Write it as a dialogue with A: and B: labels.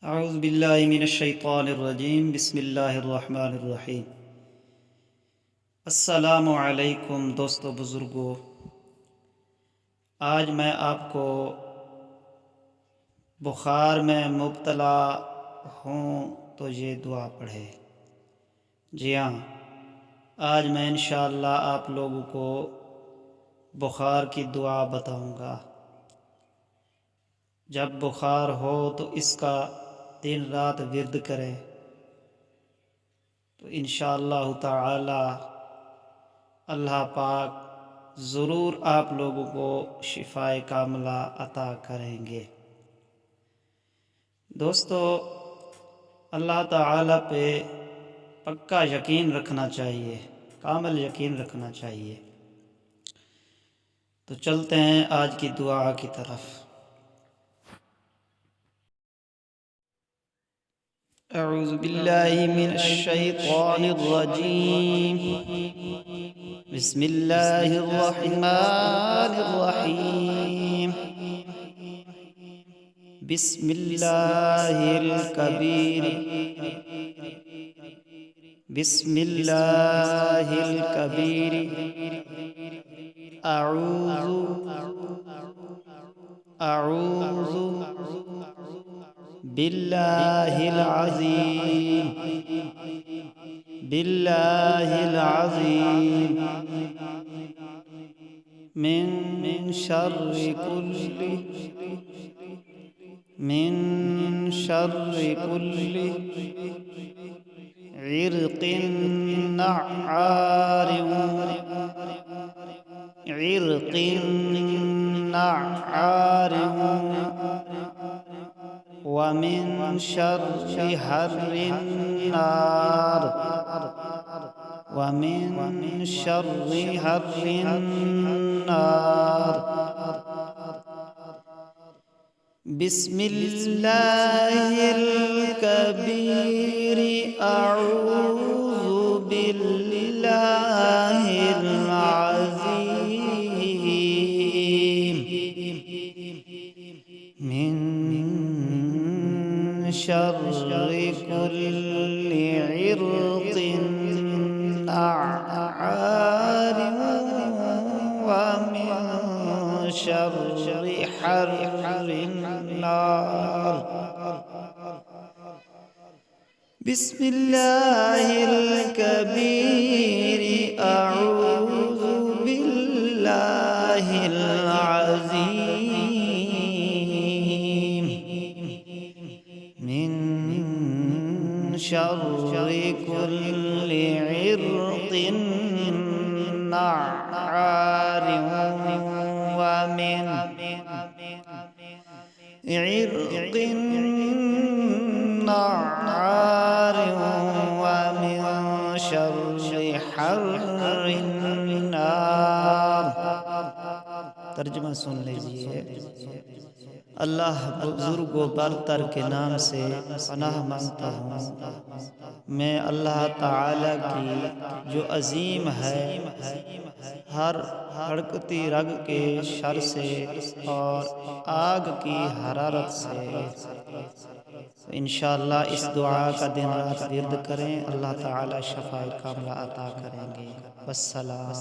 A: اعوذ باللہ من الشیطان الرجیم بسم اللہ الرحمن الرحیم۔ السلام علیکم دوستو بزرگو، آج میں آپ کو بخار میں مبتلا ہوں تو یہ دعا پڑھے۔ جی ہاں، آج میں انشاءاللہ آپ لوگوں کو بخار کی دعا بتاؤں گا۔ جب بخار ہو تو اس کا دن رات ورد کریں تو انشاءاللہ تعالی اللہ پاک ضرور آپ لوگوں کو شفائے کاملہ عطا کریں گے۔ دوستو، اللہ تعالی پہ پکا یقین رکھنا چاہیے، کامل یقین رکھنا چاہیے۔ تو چلتے ہیں آج کی دعا کی طرف۔ اعوذ باللہ من الشیطان الرجیم، بسم اللہ الرحمن الرحیم۔ بسم اللہ الکبیر، بسم اللہ الکبیر، اعوذ باللہ العظیم، باللہ العظیم، من شر کل عرق نعار، عرق نعار، ومن شر حر النار، ومن شر حر النار۔ بسم اللہ الکبیر، اعوذ باللہ العظیم، من شر کل عرق نعار، ومن شر حر النار۔ بسم اللہ الکبیر، اعوذ باللہ العظیم، من شر کل عرق نعار، ومن عرق نعار، ومن شر حر النار۔ ترجمہ سن لیجئے۔ اللہ بزرگ و برتر کے نام سے پناہ مانگتا ہوں، میں اللہ تعالی کی جو عظیم ہے ہر حرکتی رگ کے شر سے اور آگ کی حرارت سے۔ انشاءاللہ اس دعا کا دن رات ورد کریں، اللہ تعالی شفائے کاملہ عطا کریں گے۔ والسلام۔